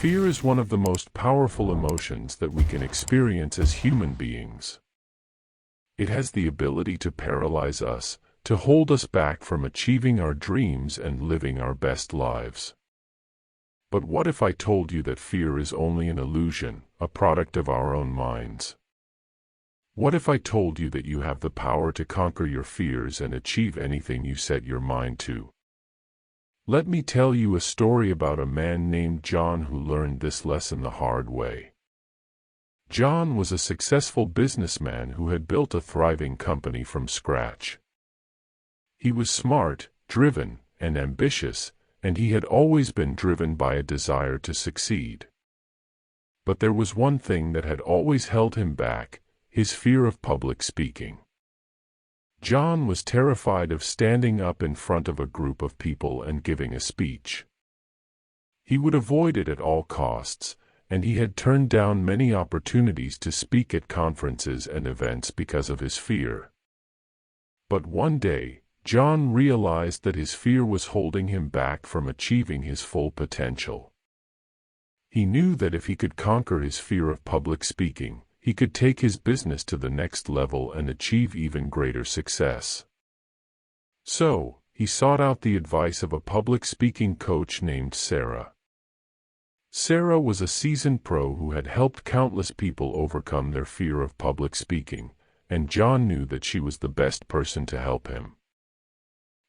Fear is one of the most powerful emotions that we can experience as human beings. It has the ability to paralyze us, to hold us back from achieving our dreams and living our best lives. But what if I told you that fear is only an illusion, a product of our own minds? What if I told you that you have the power to conquer your fears and achieve anything you set your mind to? Let me tell you a story about a man named John who learned this lesson the hard way. John was a successful businessman who had built a thriving company from scratch. He was smart, driven, and ambitious, and he had always been driven by a desire to succeed. But there was one thing that had always held him back: his fear of public speaking. John was terrified of standing up in front of a group of people and giving a speech. He would avoid it at all costs, and he had turned down many opportunities to speak at conferences and events because of his fear. But one day, John realized that his fear was holding him back from achieving his full potential. He knew that if he could conquer his fear of public speaking, he could take his business to the next level and achieve even greater success. So, he sought out the advice of a public speaking coach named Sarah. Sarah was a seasoned pro who had helped countless people overcome their fear of public speaking, and John knew that she was the best person to help him.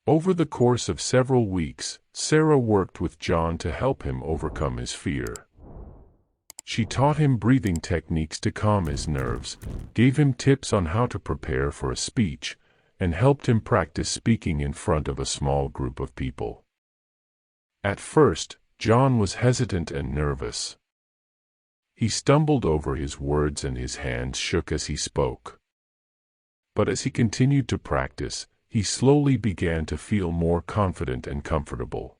Over the course of several weeks, Sarah worked with John to help him overcome his fear. She taught him breathing techniques to calm his nerves, gave him tips on how to prepare for a speech, and helped him practice speaking in front of a small group of people. At first, John was hesitant and nervous. He stumbled over his words and his hands shook as he spoke. But as he continued to practice, he slowly began to feel more confident and comfortable.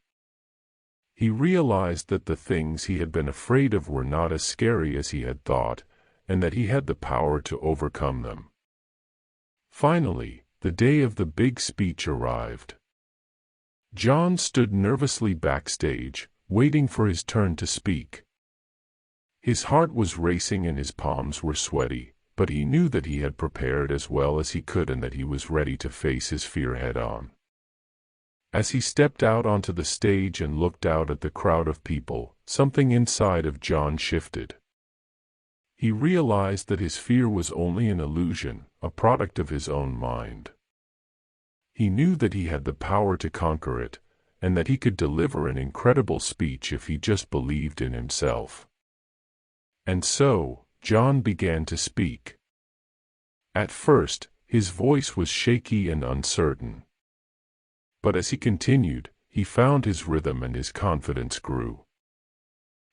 He realized that the things he had been afraid of were not as scary as he had thought, and that he had the power to overcome them. Finally, the day of the big speech arrived. John stood nervously backstage, waiting for his turn to speak. His heart was racing and his palms were sweaty, but he knew that he had prepared as well as he could and that he was ready to face his fear head-on. As he stepped out onto the stage and looked out at the crowd of people, something inside of John shifted. He realized that his fear was only an illusion, a product of his own mind. He knew that he had the power to conquer it, and that he could deliver an incredible speech if he just believed in himself. And so, John began to speak. At first, his voice was shaky and uncertain. But as he continued, he found his rhythm and his confidence grew.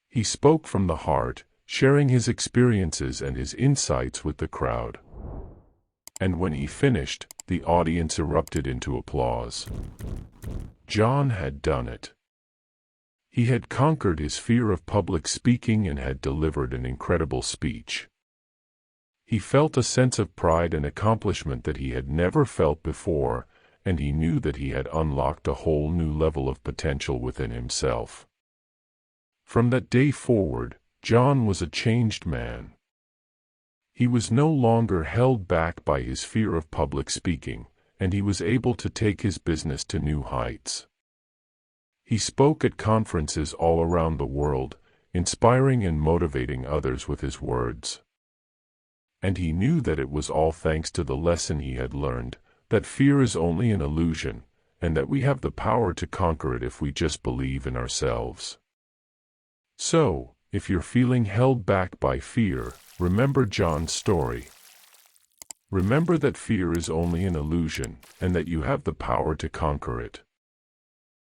He spoke from the heart, sharing his experiences and his insights with the crowd. And when he finished, the audience erupted into applause. John had done it. He had conquered his fear of public speaking and had delivered an incredible speech. He felt a sense of pride and accomplishment that he had never felt before, and he knew that he had unlocked a whole new level of potential within himself. From that day forward, John was a changed man. He was no longer held back by his fear of public speaking, and he was able to take his business to new heights. He spoke at conferences all around the world, inspiring and motivating others with his words. And he knew that it was all thanks to the lesson he had learned, that fear is only an illusion, and that we have the power to conquer it if we just believe in ourselves. So, if you're feeling held back by fear, remember John's story. Remember that fear is only an illusion, and that you have the power to conquer it.